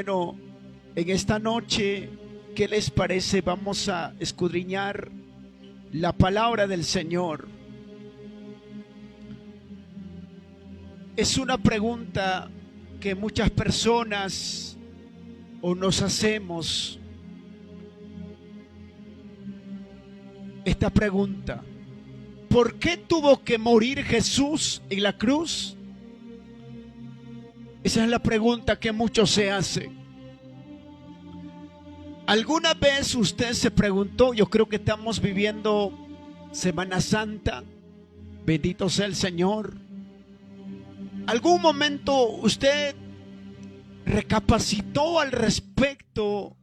Bueno, en esta noche, ¿qué les parece? Vamos a escudriñar la palabra del Señor. Es una pregunta que muchas personas nos hacemos. Esta pregunta: ¿por qué tuvo que morir Jesús en la cruz? Esa es la pregunta que muchos se hacen. ¿Alguna vez usted se preguntó? Yo creo que estamos viviendo Semana Santa. Bendito sea el Señor. ¿Algún momento usted recapacitó al respecto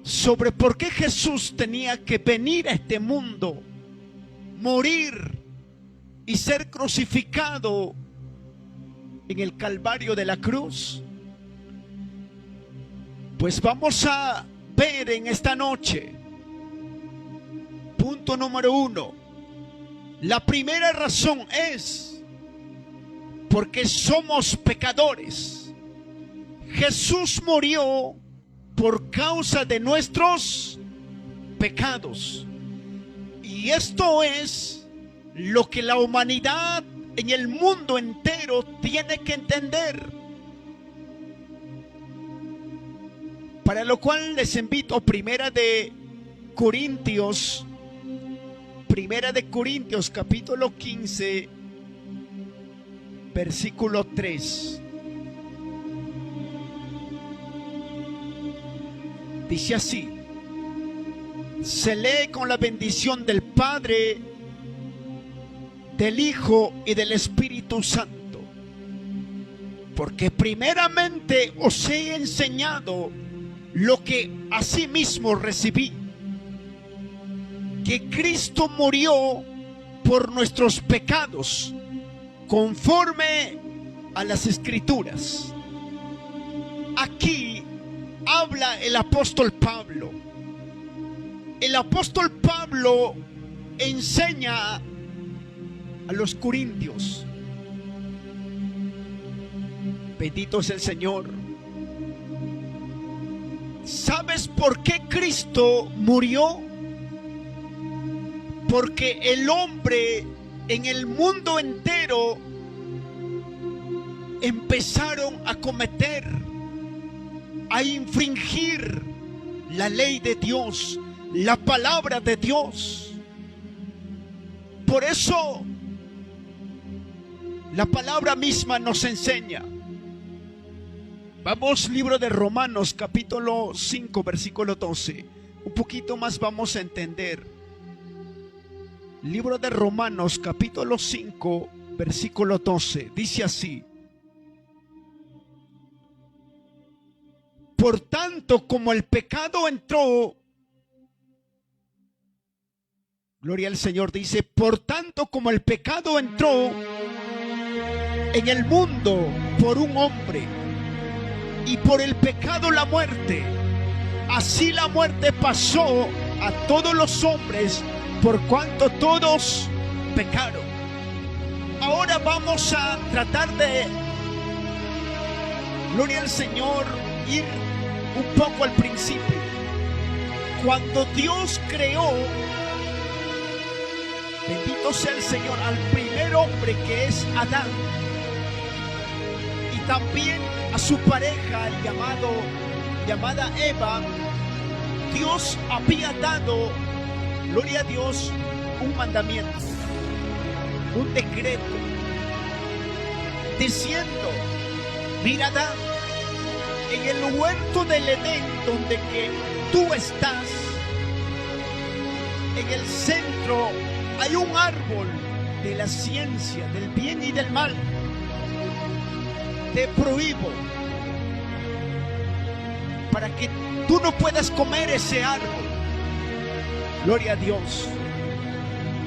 sobre por qué Jesús tenía que venir a este mundo, morir y ser crucificado en el Calvario de la cruz? Pues vamos a ver en esta noche. Punto número 1. La primera razón es porque somos pecadores. Jesús murió por causa de nuestros pecados. Y esto es lo que la humanidad en el mundo entero tiene que entender. Para lo cual les invito a Primera de Corintios capítulo 15, versículo 3. Dice así: se lee con la bendición del Padre, del Hijo y del Espíritu Santo. Porque primeramente os he enseñado lo que asimismo recibí, que Cristo murió por nuestros pecados, conforme a las Escrituras. Aquí habla el apóstol Pablo. El apóstol Pablo enseña a los corintios. Bendito es el Señor. ¿Sabes por qué Cristo murió? Porque el hombre en el mundo entero empezaron a cometer, a infringir la ley de Dios, la palabra de Dios. Por eso la palabra misma nos enseña. Vamos, libro de Romanos, capítulo 5, versículo 12. Un poquito más vamos a entender. Libro de Romanos, capítulo 5, versículo 12. Dice así: por tanto, como el pecado entró, gloria al Señor, dice, por tanto como el pecado entró en el mundo por un hombre, y por el pecado la muerte, así la muerte pasó a todos los hombres, por cuanto todos pecaron. Ahora vamos a tratar de, gloria al Señor, ir un poco al principio. Cuando Dios creó, bendito sea el Señor, al primer hombre, que es Adán, y también a su pareja llamada Eva, Dios había dado, gloria a Dios, un mandamiento, un decreto, diciendo: mira, Adán, en el huerto del Edén donde que tú estás, en el centro hay un árbol de la ciencia del bien y del mal. Te prohíbo, para que tú no puedas comer ese árbol. Gloria a Dios.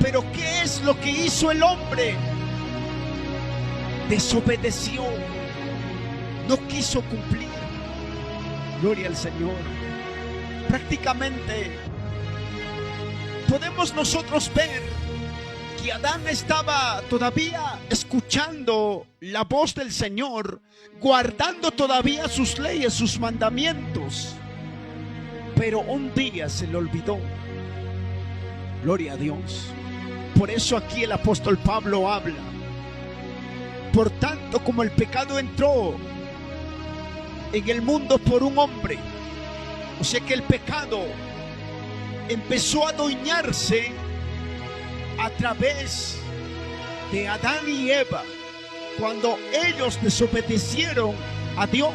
Pero ¿qué es lo que hizo el hombre? Desobedeció, no quiso cumplir. Gloria al Señor. Prácticamente podemos nosotros ver que Adán estaba todavía escuchando la voz del Señor, guardando todavía sus leyes, sus mandamientos, pero un día se le olvidó. Gloria a Dios. Por eso aquí el apóstol Pablo habla: por tanto, como el pecado entró en el mundo por un hombre, o sea que el pecado empezó a adueñarse a través de Adán y Eva, cuando ellos desobedecieron a Dios.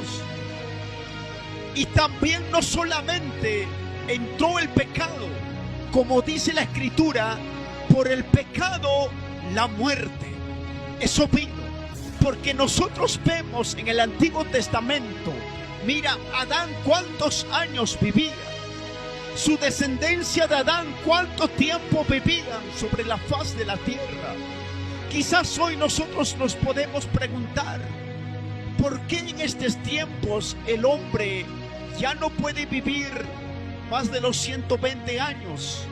Y también no solamente entró el pecado, como dice la Escritura, por el pecado la muerte. Eso vino porque nosotros vemos en el Antiguo Testamento, mira, Adán cuántos años vivía, su descendencia de Adán cuánto tiempo vivían sobre la faz de la tierra. Quizás hoy nosotros nos podemos preguntar, ¿por qué en estos tiempos el hombre ya no puede vivir más de los 120 años?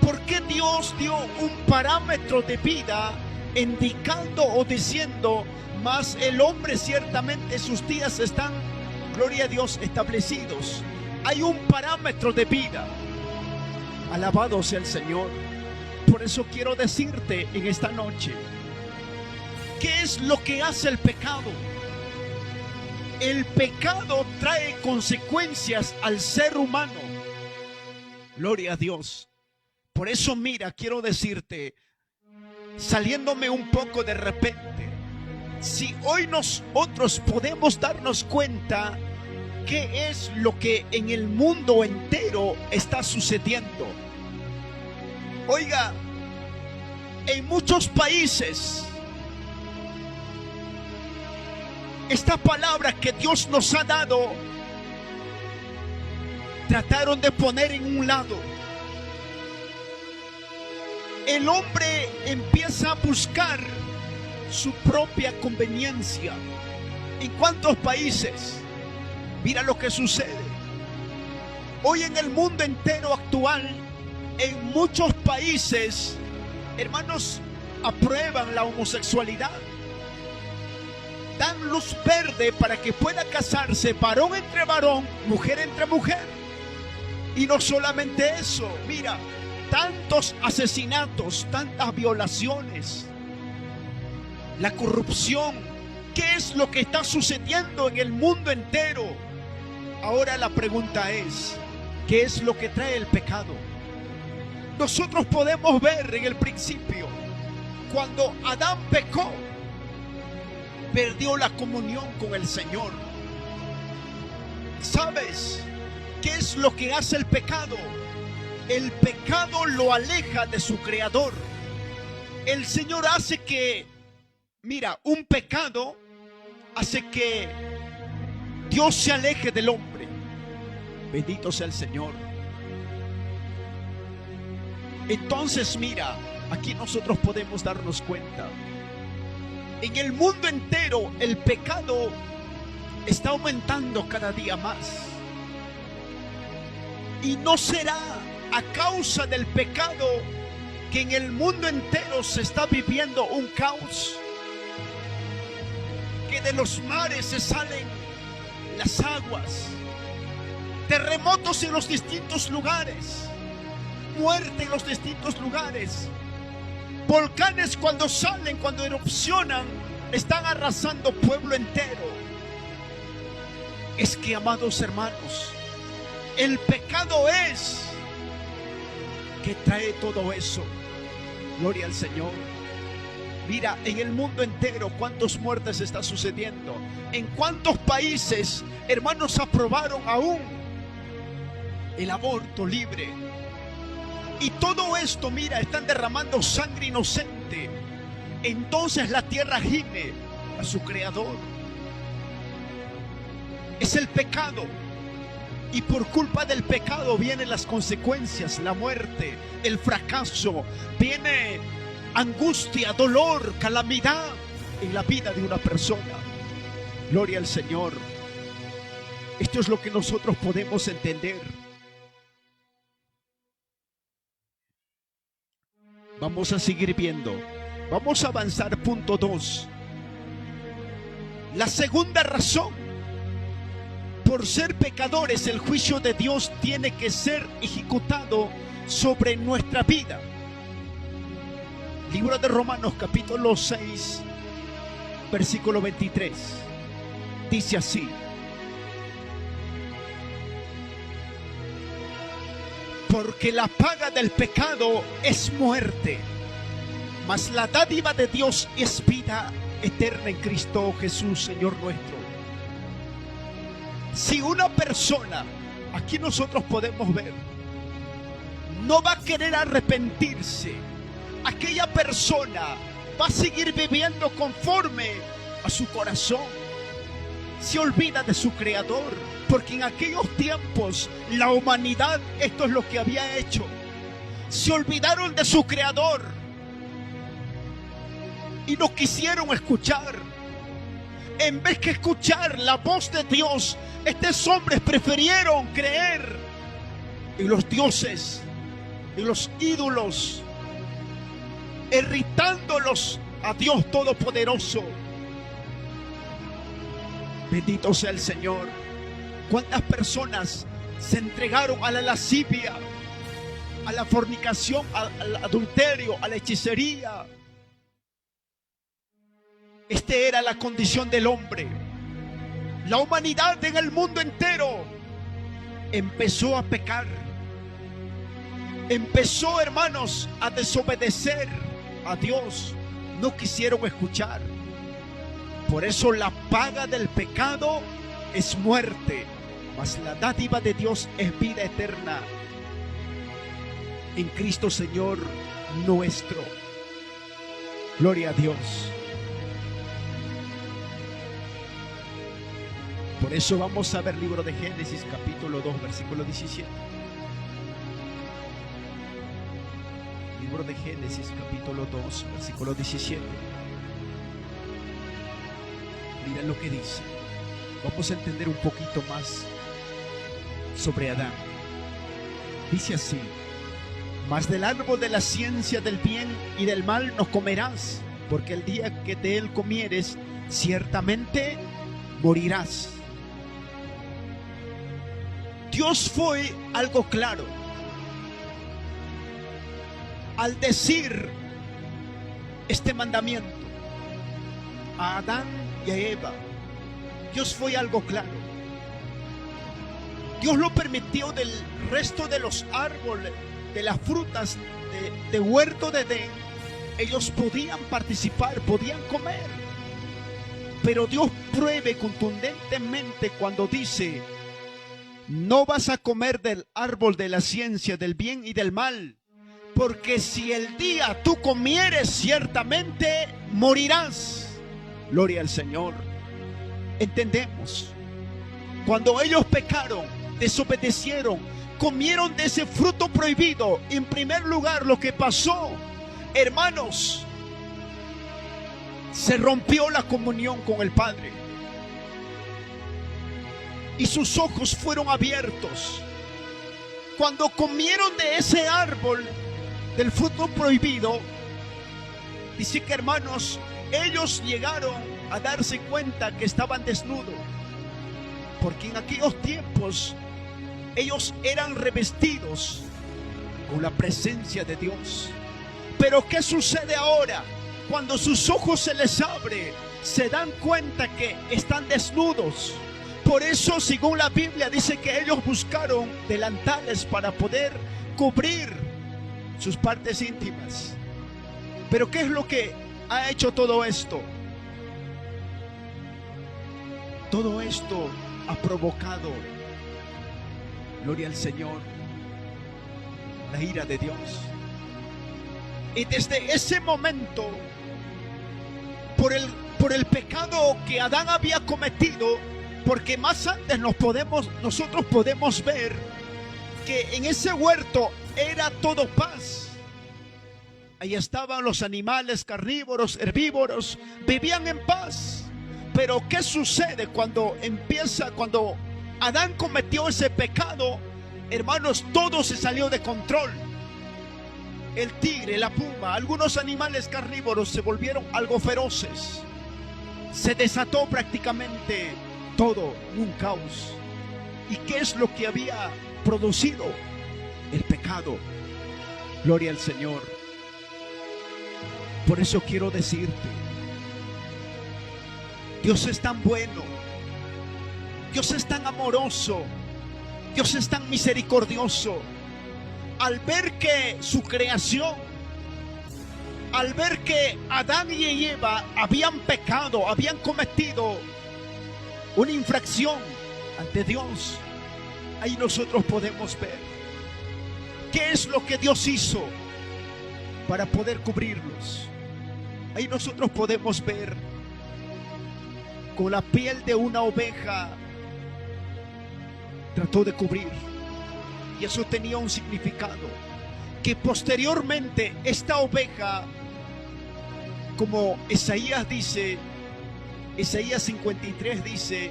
¿Por qué Dios dio un parámetro de vida indicando o diciendo, más el hombre ciertamente sus días están, gloria a Dios, establecidos? Hay un parámetro de vida. Alabado sea el Señor. Por eso quiero decirte en esta noche, ¿qué es lo que hace el pecado? El pecado trae consecuencias al ser humano. Gloria a Dios. Por eso, mira, quiero decirte, saliéndome un poco de repente, si hoy nosotros podemos darnos cuenta qué es lo que en el mundo entero está sucediendo. Oiga, en muchos países, esta palabra que Dios nos ha dado, trataron de poner en un lado. El hombre empieza a buscar su propia conveniencia. ¿En cuántos países? Mira lo que sucede. Hoy en el mundo entero actual, en muchos países, hermanos, aprueban la homosexualidad. Dan luz verde para que pueda casarse varón entre varón, mujer entre mujer. Y no solamente eso, mira, tantos asesinatos, tantas violaciones, la corrupción. ¿Qué es lo que está sucediendo en el mundo entero? Ahora la pregunta es, ¿qué es lo que trae el pecado? Nosotros podemos ver en el principio, cuando Adán pecó, perdió la comunión con el Señor. ¿Sabes qué es lo que hace el pecado? El pecado lo aleja de su Creador. El Señor hace que, mira, un pecado hace que Dios se aleje del hombre. Bendito sea el Señor. Entonces, mira, aquí nosotros podemos darnos cuenta. En el mundo entero el pecado está aumentando cada día más. Y no será a causa del pecado que en el mundo entero se está viviendo un caos. Que de los mares se salen las aguas, terremotos en los distintos lugares, muerte en los distintos lugares, volcanes cuando salen, cuando erupcionan, están arrasando pueblo entero. Es que, amados hermanos, el pecado es que trae todo eso. Gloria al Señor. Mira, en el mundo entero, ¿cuántas muertes está sucediendo? ¿En cuántos países, hermanos, aprobaron aún el aborto libre? Y todo esto, mira, están derramando sangre inocente. Entonces la tierra gime a su Creador. Es el pecado. Y por culpa del pecado vienen las consecuencias, la muerte, el fracaso, viene angustia, dolor, calamidad en la vida de una persona. Gloria al Señor. Esto es lo que nosotros podemos entender. Vamos a seguir viendo. Vamos a avanzar. Punto 2. La segunda razón. Por ser pecadores, el juicio de Dios tiene que ser ejecutado sobre nuestra vida. Libro de Romanos, capítulo 6, versículo 23. Dice así: porque la paga del pecado es muerte, mas la dádiva de Dios es vida eterna en Cristo Jesús, Señor nuestro. Si una persona, aquí nosotros podemos ver, no va a querer arrepentirse, aquella persona va a seguir viviendo conforme a su corazón. Se olvida de su Creador, porque en aquellos tiempos la humanidad esto es lo que había hecho. Se olvidaron de su Creador y no quisieron escuchar. En vez que escuchar la voz de Dios, estos hombres prefirieron creer en los dioses, en los ídolos, irritándolos a Dios Todopoderoso. Bendito sea el Señor. ¿Cuántas personas se entregaron a la lascivia, a la fornicación, al adulterio, a la hechicería? Esta era la condición del hombre. La humanidad en el mundo entero empezó a pecar. Empezó, hermanos, a desobedecer a Dios. No quisieron escuchar. Por eso la paga del pecado es muerte, mas la dádiva de Dios es vida eterna en Cristo Señor nuestro. Gloria a Dios. Por eso vamos a ver libro de Génesis capítulo 2 versículo 17. Libro de Génesis capítulo 2 versículo 17. Mira lo que dice. Vamos a entender un poquito más sobre Adán. Dice así: mas del árbol de la ciencia del bien y del mal no comerás, porque el día que de él comieres, ciertamente morirás. Dios fue algo claro al decir este mandamiento a Adán y a Eva. Dios fue algo claro. Dios lo permitió del resto de los árboles, de las frutas de huerto de Edén. Ellos podían participar, podían comer. Pero Dios pruebe contundentemente cuando dice: no vas a comer del árbol de la ciencia del bien y del mal, porque si el día tú comieres, ciertamente morirás. Gloria al Señor. Entendemos. Cuando ellos pecaron, desobedecieron, comieron de ese fruto prohibido, en primer lugar lo que pasó, hermanos, se rompió la comunión con el Padre y sus ojos fueron abiertos. Cuando comieron de ese árbol del fruto prohibido, dice que, hermanos, ellos llegaron a darse cuenta que estaban desnudos, porque en aquellos tiempos ellos eran revestidos con la presencia de Dios. Pero ¿qué sucede ahora? Cuando sus ojos se les abre, se dan cuenta que están desnudos. Por eso, según la Biblia, dice que ellos buscaron delantales para poder cubrir sus partes íntimas. Pero ¿qué es lo que ha hecho todo esto? Todo esto ha provocado, gloria al Señor, la ira de Dios. Y desde ese momento, por el pecado que Adán había cometido, porque más antes nosotros podemos ver que en ese huerto era todo paz. Ahí estaban los animales carnívoros, herbívoros, vivían en paz. Pero ¿qué sucede cuando Adán cometió ese pecado? Hermanos, todo se salió de control. el tigre, la puma, algunos animales carnívoros se volvieron algo feroces. Se desató prácticamente todo, un caos. ¿Y qué es lo que había producido? El pecado. Gloria al Señor. Por eso quiero decirte, Dios es tan bueno, Dios es tan amoroso, Dios es tan misericordioso. Al ver que su creación, al ver que Adán y Eva habían pecado, habían cometido una infracción ante Dios, ahí nosotros podemos ver qué es lo que Dios hizo para poder cubrirlos. Ahí nosotros podemos ver con la piel de una oveja trató de cubrir, y eso tenía un significado, que posteriormente esta oveja, como Isaías dice, Isaías 53 dice,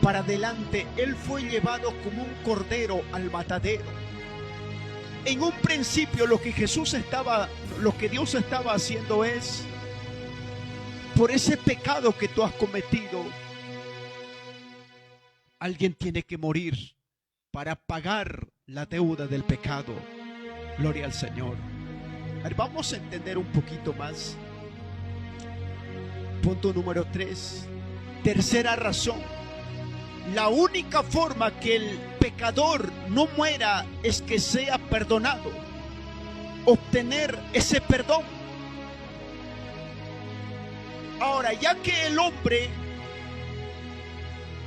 para adelante él fue llevado como un cordero al matadero. En un principio lo que Dios estaba haciendo es, por ese pecado que tú has cometido, alguien tiene que morir para pagar la deuda del pecado. Gloria al Señor. A ver, vamos a entender un poquito más. Punto número 3. Tercera razón. La única forma que el pecador no muera es que sea perdonado. Obtener ese perdón. Ahora, ya que el hombre,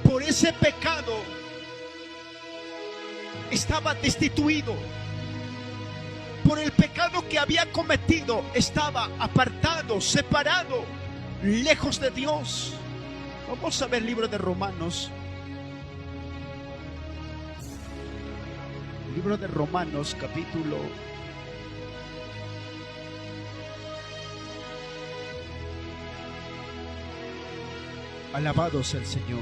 por ese pecado, estaba destituido, por el pecado que había cometido, estaba apartado, separado, lejos de Dios. Vamos a ver el libro de Romanos. Libro de Romanos, capítulo 1. Alabado sea el Señor.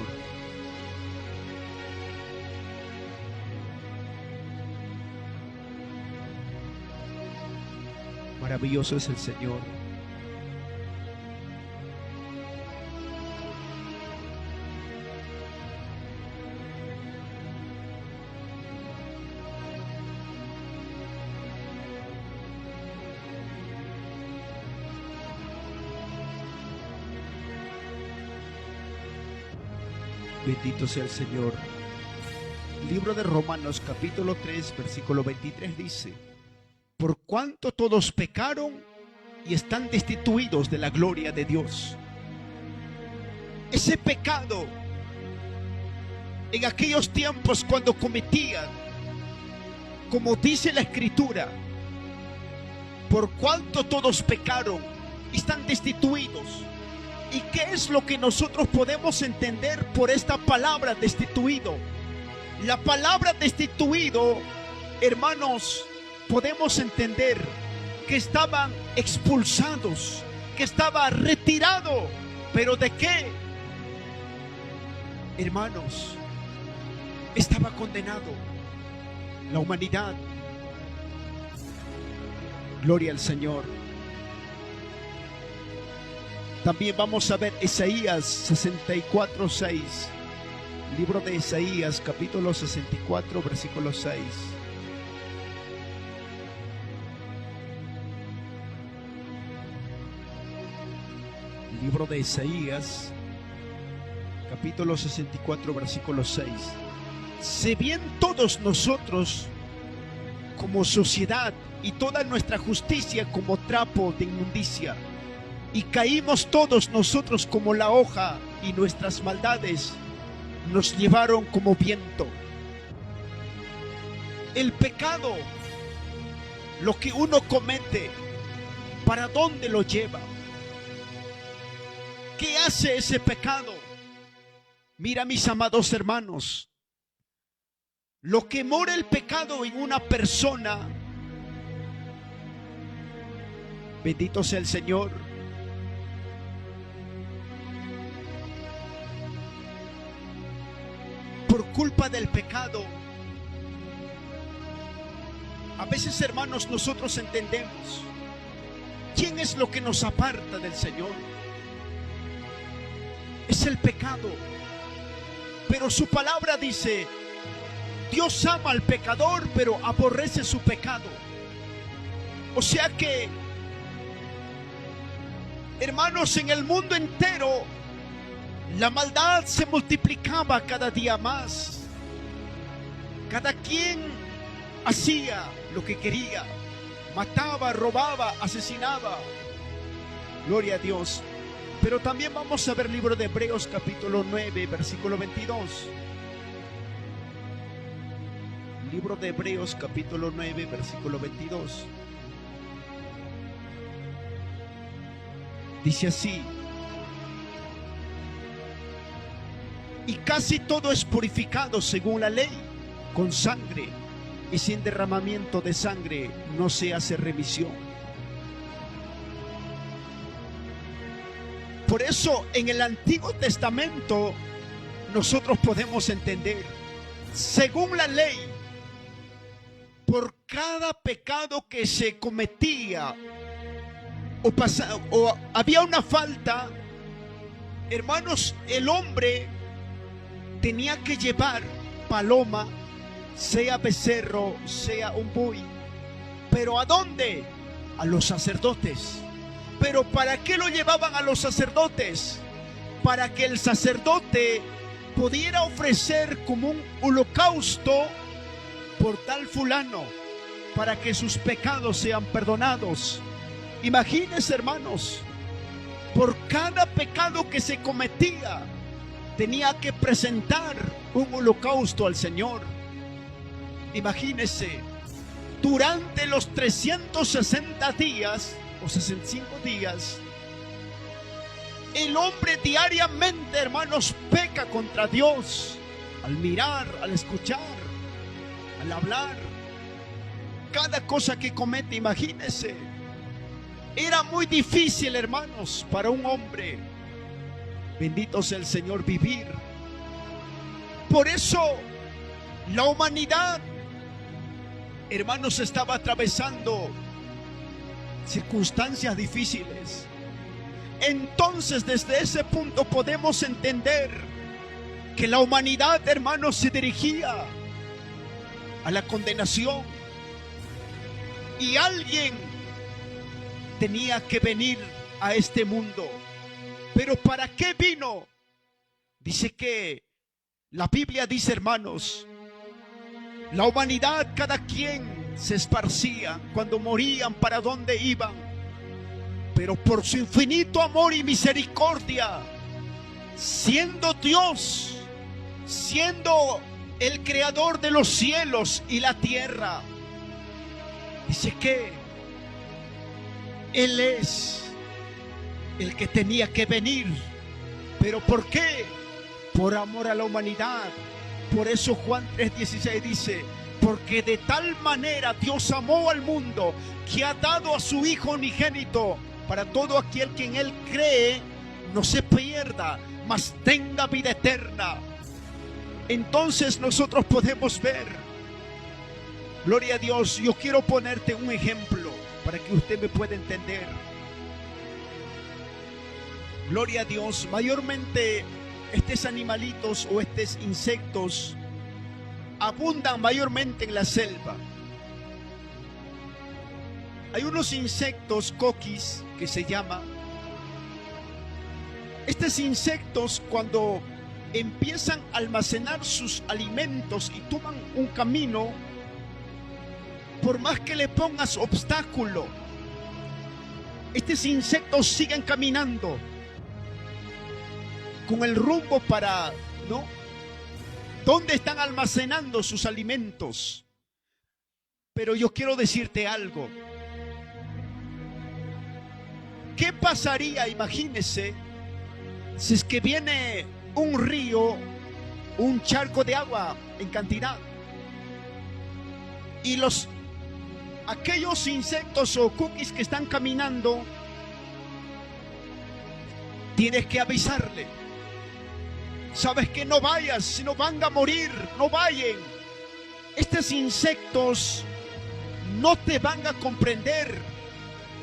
Maravilloso es el Señor. Bendito sea el Señor. Libro de Romanos capítulo 3 versículo 23 dice: por cuanto todos pecaron y están destituidos de la gloria de Dios. Ese pecado en aquellos tiempos cuando cometían, como dice la Escritura, por cuanto todos pecaron y están destituidos. ¿Y qué es lo que nosotros podemos entender por esta palabra destituido? La palabra destituido, hermanos, podemos entender que estaban expulsados, que estaba retirado. ¿Pero de qué? Hermanos, estaba condenado la humanidad. Gloria al Señor. También vamos a ver Isaías 64:6. Libro de Isaías, capítulo 64, versículo 6. Libro de Isaías, capítulo 64, versículo 6. Si bien todos nosotros como sociedad y toda nuestra justicia como trapo de inmundicia, y caímos todos nosotros como la hoja, y nuestras maldades nos llevaron como viento. El pecado, lo que uno comete, ¿para dónde lo lleva? ¿Qué hace ese pecado? Mira, mis amados hermanos, lo que mora el pecado en una persona, bendito sea el Señor, por culpa del pecado, A veces, hermanos, nosotros entendemos quién es lo que nos aparta del Señor. Es el pecado. Pero su palabra dice: Dios ama al pecador, pero aborrece su pecado. O sea que, hermanos, en el mundo entero la maldad se multiplicaba cada día más. Cada quien hacía lo que quería, mataba, robaba, asesinaba. Gloria a Dios. Pero también vamos a ver el libro de Hebreos capítulo 9, versículo 22. Libro de Hebreos capítulo 9, versículo 22. Dice así: y casi todo es purificado según la ley, con sangre, y sin derramamiento de sangre no se hace remisión. Por eso en el Antiguo Testamento nosotros podemos entender, según la ley, por cada pecado que se cometía o había una falta, hermanos, el hombre tenía que llevar paloma, sea becerro, sea un buey. ¿Pero a dónde? A los sacerdotes. ¿Pero para qué lo llevaban a los sacerdotes? Para que el sacerdote pudiera ofrecer como un holocausto por tal fulano, para que sus pecados sean perdonados. Imagínense, hermanos, por cada pecado que se cometía, tenía que presentar un holocausto al Señor. Imagínense, durante los 360 días o 65 días, el hombre diariamente, hermanos, peca contra Dios, al mirar, al escuchar, al hablar, cada cosa que comete. Imagínense, era muy difícil, hermanos, para un hombre, bendito sea el Señor, vivir. Por eso la humanidad, hermanos, estaba atravesando circunstancias difíciles. Entonces, desde ese punto podemos entender que la humanidad, hermanos, se dirigía a la condenación, y alguien tenía que venir a este mundo. ¿Pero para qué vino? Dice que la Biblia dice, hermanos, la humanidad, cada quien se esparcía cuando morían, para dónde iban. Pero por su infinito amor y misericordia, siendo Dios, siendo el creador de los cielos y la tierra, dice que Él es el que tenía que venir. ¿Pero por qué? Por amor a la humanidad. Por eso Juan 3:16 dice: porque de tal manera Dios amó al mundo, que ha dado a su Hijo unigénito, para todo aquel que en Él cree no se pierda, mas tenga vida eterna. Entonces nosotros podemos ver, gloria a Dios. Yo quiero ponerte un ejemplo para que usted me pueda entender. Gloria a Dios. Mayormente estos animalitos o estos insectos abundan mayormente en la selva. Hay unos insectos coquis que se llama. Estos insectos, cuando empiezan a almacenar sus alimentos y toman un camino, por más que le pongas obstáculo, estos insectos siguen caminando con el rumbo para, ¿no?, ¿dónde están almacenando sus alimentos? Pero yo quiero decirte algo. ¿Qué pasaría, imagínese, si es que viene un río, un charco de agua en cantidad, y aquellos insectos o cookies que están caminando, tienes que avisarle? Sabes que no vayas, si no van a morir, no vayan. Estos insectos no te van a comprender.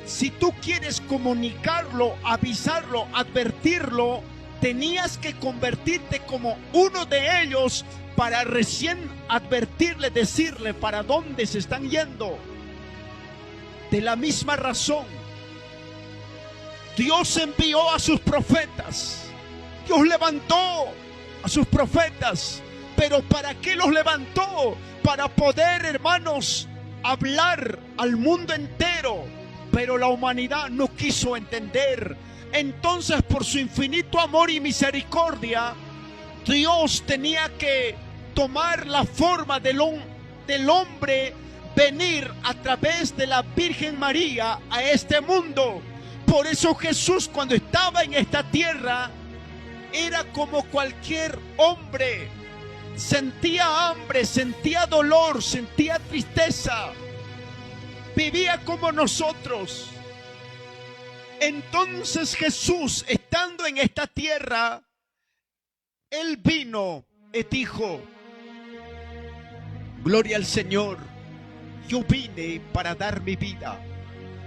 Si tú quieres comunicarlo, avisarlo, advertirlo, tenías que convertirte como uno de ellos para recién advertirle, decirle para dónde se están yendo. De la misma razón, Dios envió a sus profetas. Dios levantó a sus profetas. Pero ¿para qué los levantó? Para poder, hermanos, hablar al mundo entero. Pero la humanidad no quiso entender. Entonces, por su infinito amor y misericordia, Dios tenía que tomar la forma del hombre, venir a través de la Virgen María a este mundo. Por eso Jesús, cuando estaba en esta tierra, era como cualquier hombre. Sentía hambre, sentía dolor, sentía tristeza. Vivía como nosotros. Entonces Jesús, estando en esta tierra, Él vino y dijo: gloria al Señor, yo vine para dar mi vida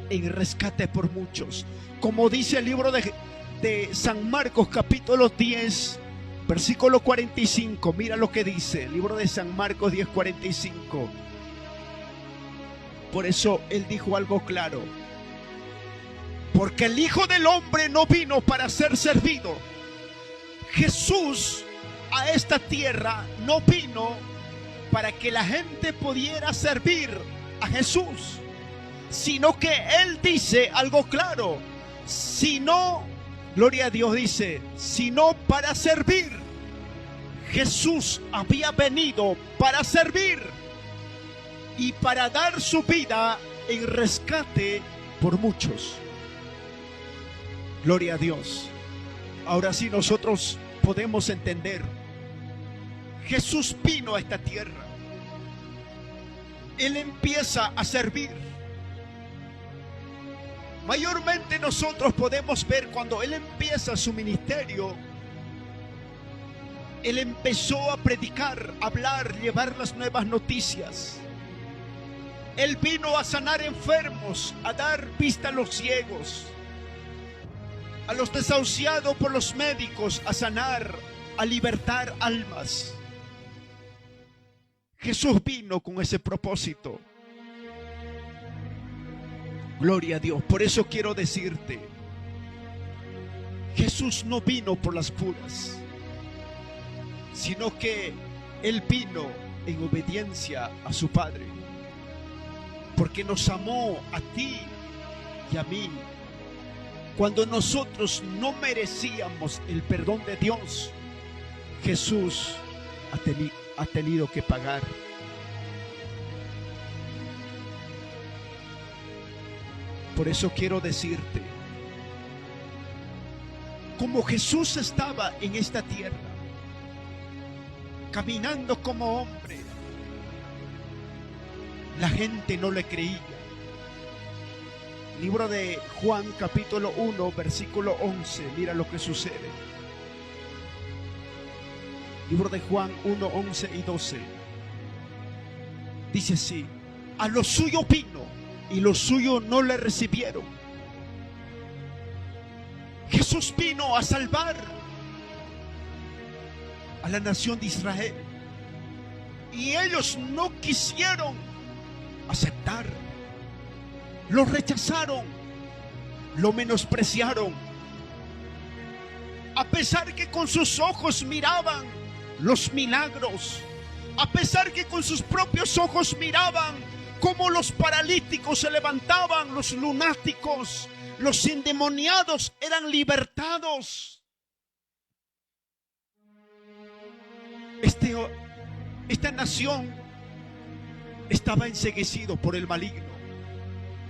en rescate por muchos. Como dice el libro de San Marcos, capítulo 10, versículo 45. Mira lo que dice el libro de San Marcos 10, 45. Por eso Él dijo algo claro: porque el Hijo del Hombre no vino para ser servido. Jesús a esta tierra no vino para que la gente pudiera servir a Jesús, sino que Él dice algo claro: sino, gloria a Dios, dice, sino para servir. Jesús había venido para servir y para dar su vida en rescate por muchos. Gloria a Dios. Ahora sí nosotros podemos entender. Jesús vino a esta tierra. Él empieza a servir. Mayormente nosotros podemos ver cuando Él empieza su ministerio. Él empezó a predicar, a hablar, llevar las nuevas noticias. Él vino a sanar enfermos, a dar vista a los ciegos, a los desahuciados por los médicos, a sanar, a libertar almas. Jesús vino con ese propósito. Gloria a Dios. Por eso quiero decirte, Jesús no vino por las puras, sino que Él vino en obediencia a su Padre, porque nos amó a ti y a mí. Cuando nosotros no merecíamos el perdón de Dios, Jesús ha tenido que pagar. Por eso quiero decirte, como Jesús estaba en esta tierra, caminando como hombre, la gente no le creía. Libro de Juan, capítulo 1, versículo 11. Mira lo que sucede. Libro de Juan 1, 11 y 12. Dice así: a lo suyo vino y los suyos no le recibieron. Jesús vino a salvar a la nación de Israel, y ellos no quisieron aceptar. Lo rechazaron, lo menospreciaron. A pesar que con sus ojos miraban los milagros, a pesar que con sus propios ojos miraban cómo los paralíticos se levantaban, los lunáticos, los endemoniados eran libertados. Esta nación estaba enceguecido por el maligno.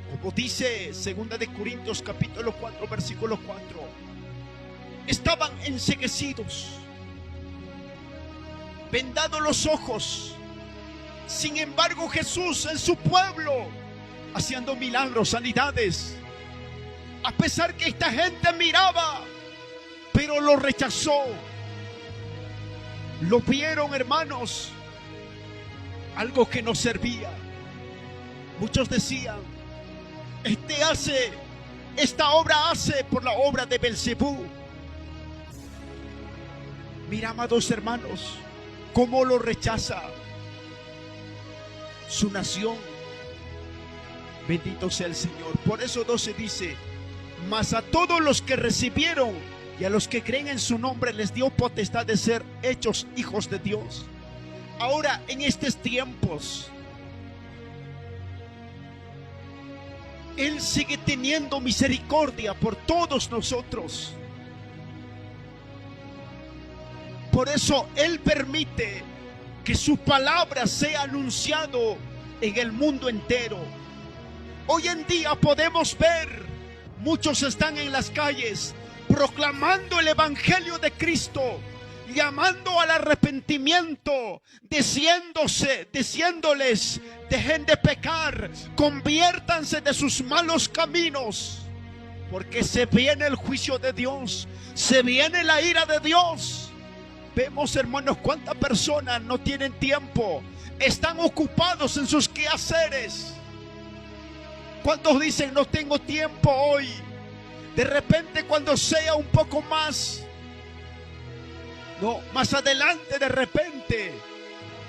Como dice 2 de Corintios capítulo 4, versículo 4. Estaban enceguecidos, vendados los ojos. Sin embargo, Jesús en su pueblo, haciendo milagros, sanidades. A pesar que esta gente miraba, pero lo rechazó. Lo vieron, hermanos, algo que no servía. Muchos decían, esta obra hace por la obra de Belcebú. Mira, amados hermanos, cómo lo rechaza su nación. Bendito sea el Señor. Por eso 12 dice, mas a todos los que recibieron y a los que creen en su nombre les dio potestad de ser hechos hijos de Dios. Ahora, en estos tiempos, Él sigue teniendo misericordia por todos nosotros. Por eso Él permite que su palabra sea anunciado en el mundo entero. Hoy en día podemos ver, muchos están en las calles proclamando el evangelio de Cristo, llamando al arrepentimiento, diciéndoles, dejen de pecar, conviértanse de sus malos caminos, porque se viene el juicio de Dios, se viene la ira de Dios. Vemos, hermanos, cuántas personas no tienen tiempo, están ocupados en sus quehaceres. ¿Cuántos dicen, no tengo tiempo hoy? De repente, cuando sea un poco más, no, más adelante de repente.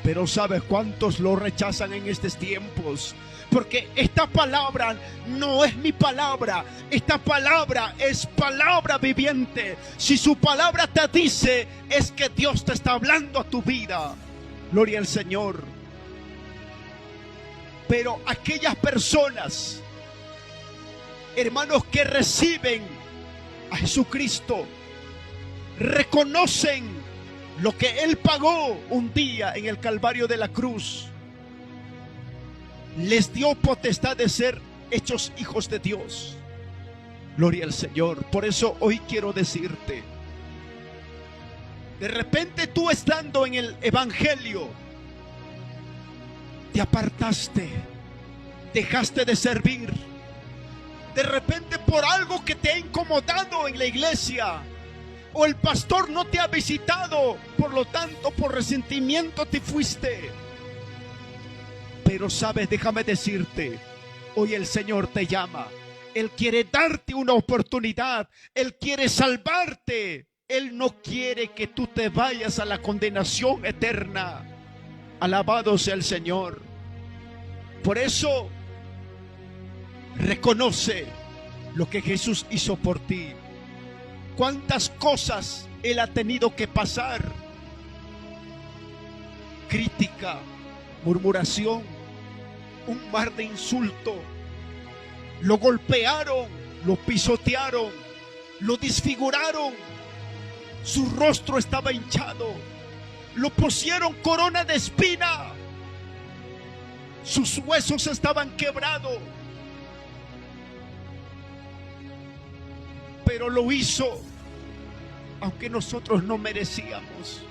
Pero ¿sabes cuántos lo rechazan en estos tiempos? Porque esta palabra no es mi palabra. Esta palabra es palabra viviente. Si su palabra te dice, es que Dios te está hablando a tu vida. Gloria al Señor. Pero aquellas personas, hermanos, que reciben a Jesucristo, reconocen lo que Él pagó un día en el Calvario de la cruz, les dio potestad de ser hechos hijos de Dios. Gloria al Señor. Por eso hoy quiero decirte, de repente tú estando en el evangelio, te apartaste, dejaste de servir. De repente por algo que te ha incomodado en la iglesia, o el pastor no te ha visitado, por lo tanto por resentimiento te fuiste. Pero sabes, déjame decirte, hoy el Señor te llama. Él quiere darte una oportunidad, Él quiere salvarte. Él no quiere que tú te vayas a la condenación eterna. Alabado sea el Señor. Por eso, reconoce lo que Jesús hizo por ti. Cuántas cosas Él ha tenido que pasar. Crítica, murmuración, un mar de insulto. Lo golpearon, lo pisotearon, lo desfiguraron. Su rostro estaba hinchado. Lo pusieron corona de espina. Sus huesos estaban quebrados. Pero lo hizo, aunque nosotros no merecíamos.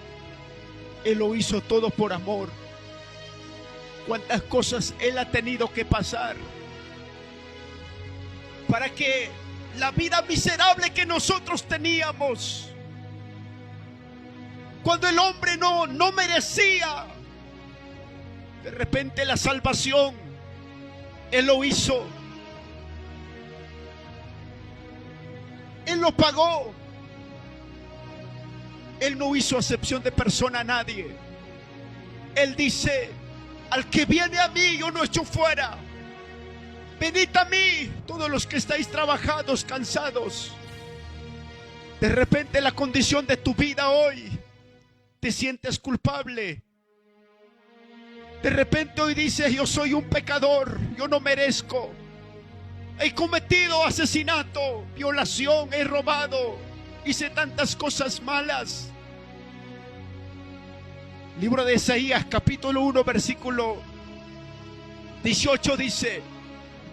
Él lo hizo todo por amor. Cuántas cosas Él ha tenido que pasar para que la vida miserable que nosotros teníamos, cuando el hombre no merecía, de repente la salvación, Él lo hizo. Él lo pagó. Él no hizo acepción de persona a nadie. Él dice, al que viene a mí yo no echo fuera. Venid a mí, todos los que estáis trabajados, cansados. De repente la condición de tu vida hoy, te sientes culpable. De repente hoy dices, yo soy un pecador, yo no merezco. He cometido asesinato, violación, he robado, hice tantas cosas malas. Libro de Isaías, capítulo 1, versículo 18 dice,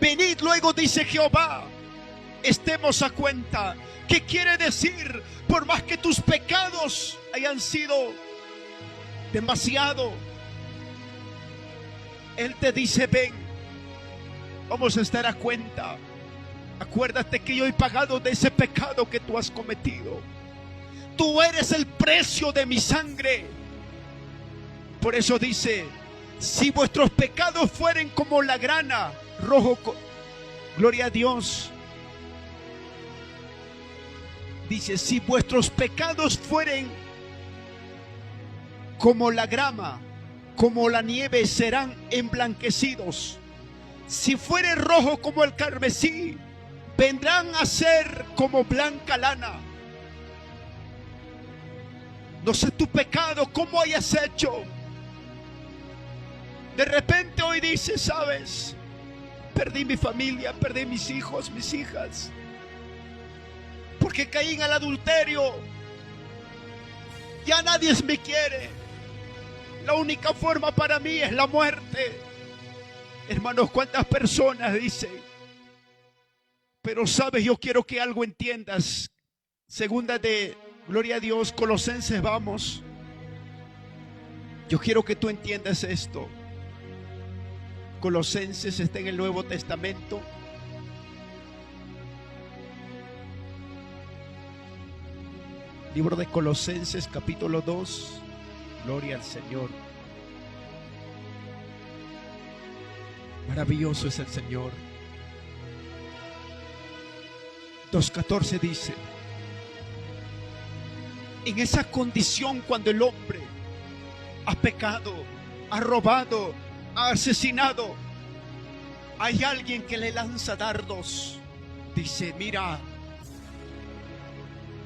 venid luego, dice Jehová, estemos a cuenta. ¿Qué quiere decir? Por más que tus pecados hayan sido demasiado, Él te dice, ven, vamos a estar a cuenta. Acuérdate que yo he pagado de ese pecado que tú has cometido. Tú eres el precio de mi sangre. Por eso dice, Si vuestros pecados fueren como la grana, gloria a Dios. Dice, si vuestros pecados fueren como la grama, como la nieve, serán emblanquecidos. Si fuere rojo como el carmesí, vendrán a ser como blanca lana. No sé tu pecado, cómo hayas hecho. De repente hoy dices, sabes, perdí mi familia, perdí mis hijos, mis hijas, porque caí en el adulterio. Ya nadie me quiere. La única forma para mí es la muerte. Hermanos, ¿cuántas personas dicen? Pero sabes, yo quiero que algo entiendas. Segunda de, gloria a Dios, Colosenses, vamos. Yo quiero que tú entiendas esto. Colosenses está en el Nuevo Testamento. Libro de Colosenses, capítulo 2. Gloria al Señor. Maravilloso es el Señor. 2:14 dice: en esa condición, cuando el hombre ha pecado, ha robado, ha asesinado, hay alguien que le lanza dardos. Dice: mira,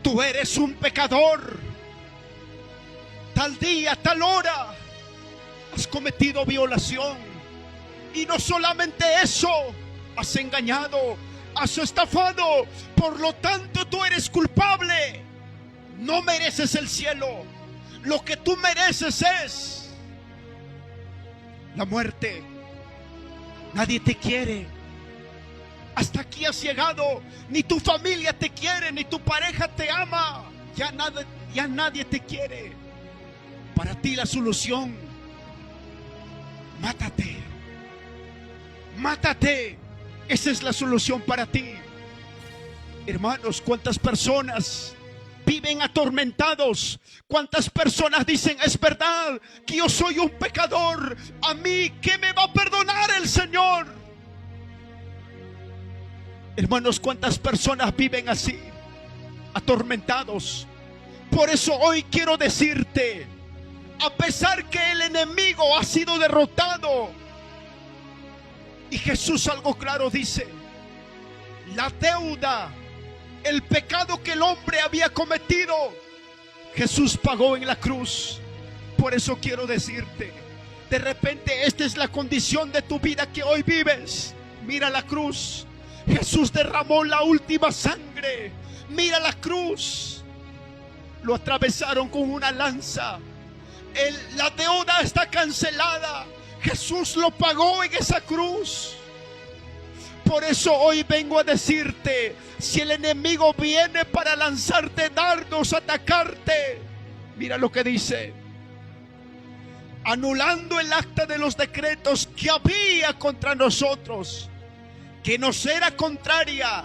tú eres un pecador. Tal día, tal hora, has cometido violación. Y no solamente eso, has engañado, has estafado. Por lo tanto, tú eres culpable. No mereces el cielo. Lo que tú mereces es la muerte. Nadie te quiere. Hasta aquí has llegado. Ni tu familia te quiere, ni tu pareja te ama. Ya nadie te quiere. Para ti la solución: mátate. Mátate. Esa es la solución para ti. Hermanos, ¿cuántas personas viven atormentados? ¿Cuántas personas dicen: es verdad que yo soy un pecador? ¿A mí qué me va a perdonar el Señor? Hermanos, ¿cuántas personas viven así, atormentados? Por eso hoy quiero decirte, a pesar que el enemigo ha sido derrotado, y Jesús algo claro dice: la deuda, el pecado que el hombre había cometido, Jesús pagó en la cruz. Por eso quiero decirte, de repente esta es la condición de tu vida que hoy vives. Mira la cruz. Jesús derramó la última sangre. Mira la cruz. Lo atravesaron con una lanza. La deuda está cancelada. Jesús lo pagó en esa cruz. Por eso hoy vengo a decirte: si el enemigo viene para lanzarte dardos, atacarte, mira lo que dice: anulando el acta de los decretos que había contra nosotros, que nos era contraria,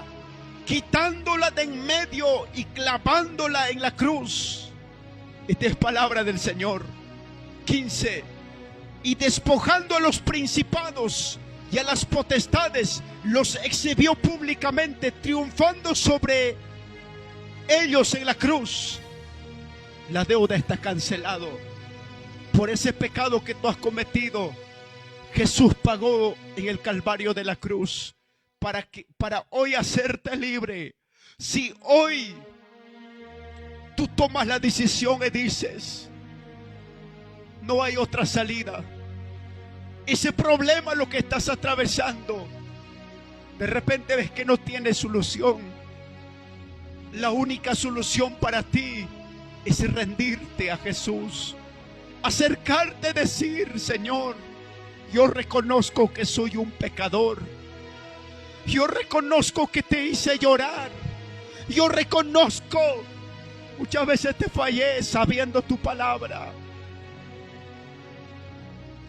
quitándola de en medio y clavándola en la cruz. Esta es palabra del Señor. 15. Y despojando a los principados y a las potestades, los exhibió públicamente, triunfando sobre ellos en la cruz. La deuda está cancelado. Por ese pecado que tú has cometido, Jesús pagó en el Calvario de la cruz para hoy hacerte libre. Si hoy tú tomas la decisión y dices: no hay otra salida, ese problema, lo que estás atravesando, de repente ves que no tiene solución, la única solución para ti es rendirte a Jesús, acercarte, decir: Señor, yo reconozco que soy un pecador, yo reconozco que te hice llorar, yo reconozco muchas veces te fallé sabiendo tu palabra.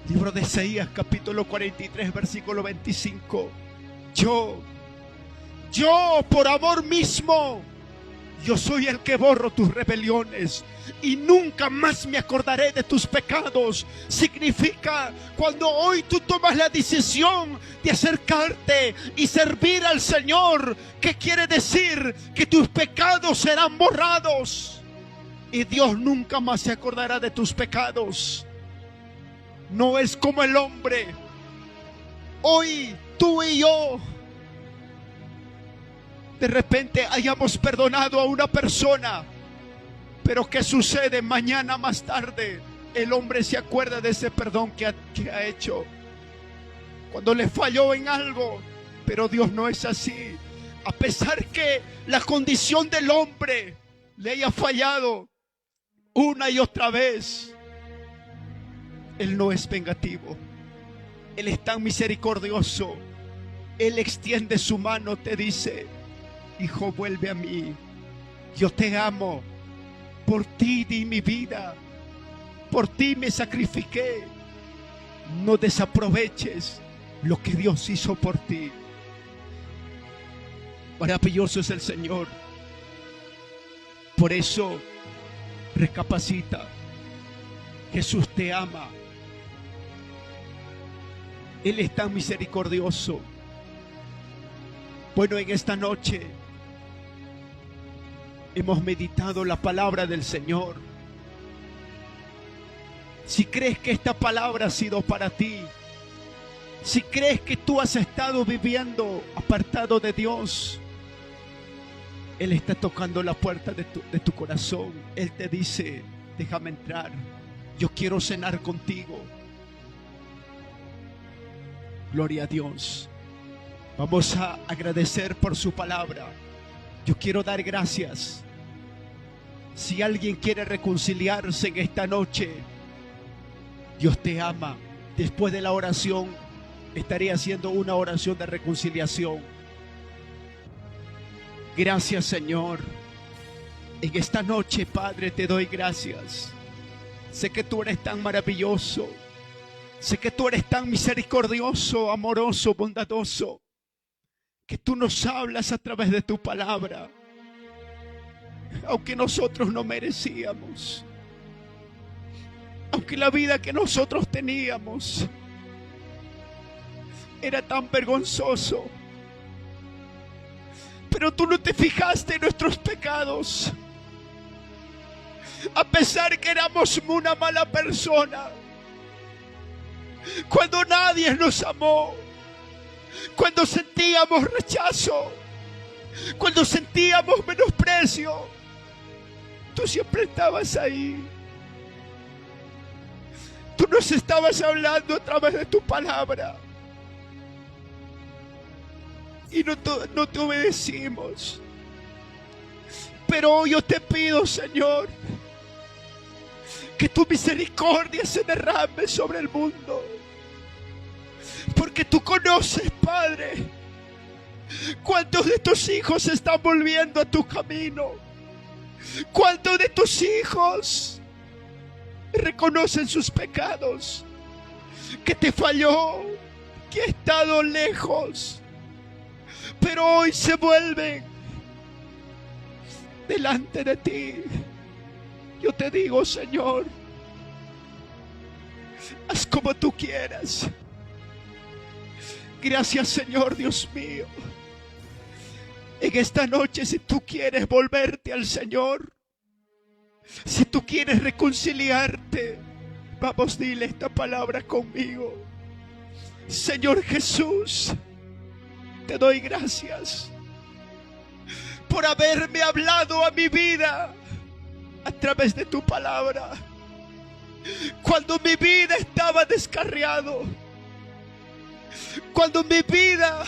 Libro de Isaías, capítulo 43, versículo 25. Yo por amor mismo Yo soy el que borro tus rebeliones y nunca más me acordaré de tus pecados. Significa, cuando hoy tú tomas la decisión de acercarte y servir al Señor, ¿qué quiere decir? Que tus pecados serán borrados y Dios nunca más se acordará de tus pecados. No es como el hombre. Hoy tú y yo de repente hayamos perdonado a una persona, pero ¿qué sucede? Mañana más tarde el hombre se acuerda de ese perdón que ha hecho cuando le falló en algo. Pero Dios no es así. A pesar que la condición del hombre le haya fallado una y otra vez, Él no es vengativo. Él es tan misericordioso. Él extiende su mano, te dice: hijo, vuelve a mí. Yo te amo. Por ti di mi vida. Por ti me sacrifiqué. No desaproveches lo que Dios hizo por ti. Maravilloso es el Señor. Por eso, recapacita. Jesús te ama. Él es tan misericordioso. Bueno, en esta noche hemos meditado la palabra del Señor. Si crees que esta palabra ha sido para ti, si crees que tú has estado viviendo apartado de Dios, Él está tocando la puerta de tu corazón. Él te dice: déjame entrar, yo quiero cenar contigo. Gloria a Dios. Vamos a agradecer por su palabra. Yo quiero dar gracias. Si alguien quiere reconciliarse en esta noche, Dios te ama. Después de la oración, estaré haciendo una oración de reconciliación. Gracias, Señor. En esta noche, Padre, te doy gracias. Sé que tú eres tan maravilloso. Sé que tú eres tan misericordioso, amoroso, bondadoso, que tú nos hablas a través de tu palabra, aunque nosotros no merecíamos, aunque la vida que nosotros teníamos era tan vergonzoso, pero tú no te fijaste en nuestros pecados. A pesar que éramos una mala persona, cuando nadie nos amó, cuando sentíamos rechazo, cuando sentíamos menosprecio, tú siempre estabas ahí. Tú nos estabas hablando a través de tu palabra y no te obedecimos. Pero hoy yo te pido, Señor, que tu misericordia se derrame sobre el mundo. Porque tú conoces, Padre, cuántos de tus hijos están volviendo a tu camino. Cuántos de tus hijos reconocen sus pecados, que te falló, que ha estado lejos, pero hoy se vuelven delante de ti. Yo te digo, Señor, haz como tú quieras. Gracias, Señor Dios mío. En esta noche, si tú quieres volverte al Señor, si tú quieres reconciliarte, vamos, dile esta palabra conmigo. Señor Jesús, te doy gracias por haberme hablado a mi vida a través de tu palabra. Cuando mi vida estaba descarriado, cuando mi vida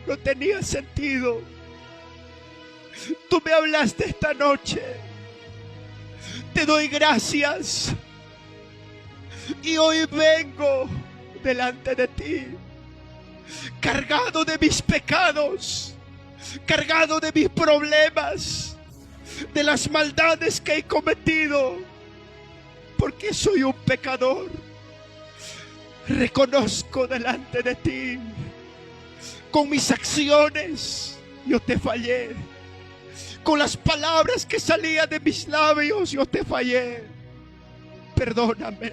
no tenía sentido, tú me hablaste esta noche. Te doy gracias y hoy vengo delante de ti, cargado de mis pecados, cargado de mis problemas, de las maldades que he cometido, porque soy un pecador. Reconozco delante de ti, con mis acciones yo te fallé, con las palabras que salían de mis labios yo te fallé. Perdóname.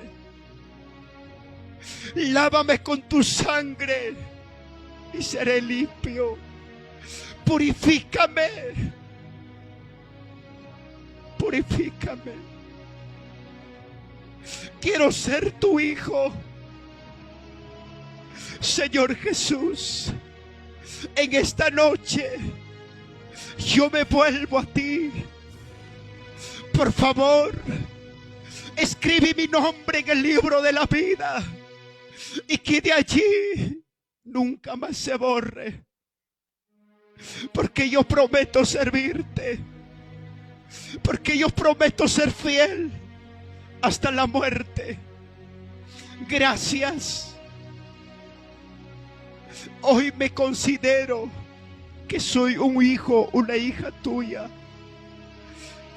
Lávame con tu sangre y seré limpio. Purifícame. Purifícame. Quiero ser tu hijo. Señor Jesús, en esta noche yo me vuelvo a ti. Por favor, escribe mi nombre en el libro de la vida y que de allí nunca más se borre. Porque yo prometo servirte. Porque yo prometo ser fiel hasta la muerte. Gracias. Hoy me considero que soy un hijo, una hija tuya.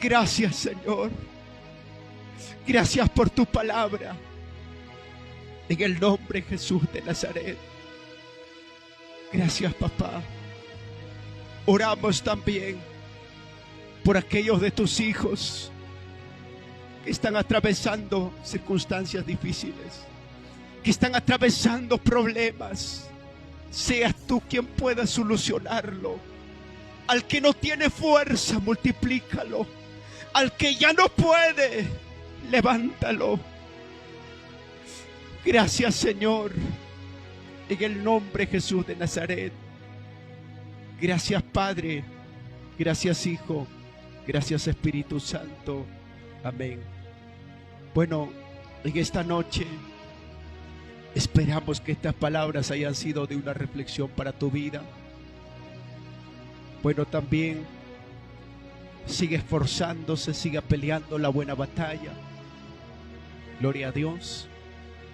Gracias, Señor. Gracias por tu palabra. En el nombre de Jesús de Nazaret. Gracias, papá. Oramos también por aquellos de tus hijos que están atravesando circunstancias difíciles, que están atravesando problemas. Seas tú quien pueda solucionarlo. Al que no tiene fuerza, multiplícalo. Al que ya no puede, levántalo. Gracias, Señor, en el nombre de Jesús de Nazaret. Gracias, Padre. Gracias, Hijo. Gracias, Espíritu Santo. Amén. Bueno, en esta noche esperamos que estas palabras hayan sido de una reflexión para tu vida. Bueno, también sigue esforzándose, siga peleando la buena batalla. Gloria a Dios.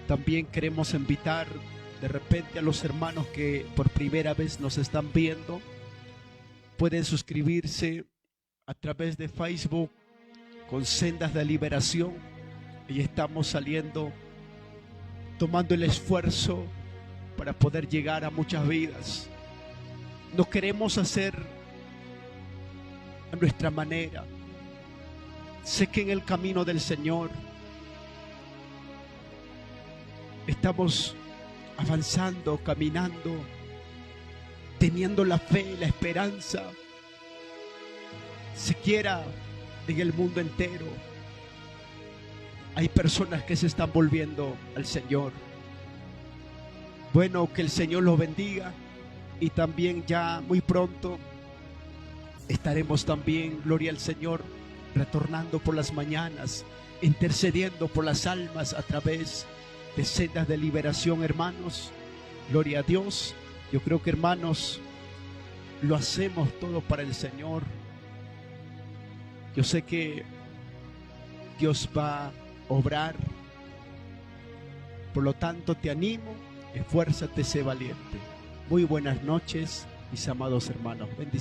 También queremos invitar de repente a los hermanos que por primera vez nos están viendo. Pueden suscribirse a través de Facebook con Sendas de Liberación. Y estamos saliendo, tomando el esfuerzo para poder llegar a muchas vidas. No queremos hacer a nuestra manera. Sé que en el camino del Señor estamos avanzando, caminando, teniendo la fe, la esperanza, siquiera en el mundo entero. Hay personas que se están volviendo al Señor. Bueno, que el Señor los bendiga. Y también ya muy pronto estaremos también, gloria al Señor, retornando por las mañanas, intercediendo por las almas a través de Sendas de Liberación, hermanos. Gloria a Dios. Yo creo que, hermanos, lo hacemos todo para el Señor. Yo sé que Dios va a obrar. Por lo tanto, te animo, esfuérzate, sé valiente. Muy buenas noches, mis amados hermanos. Bendiciones.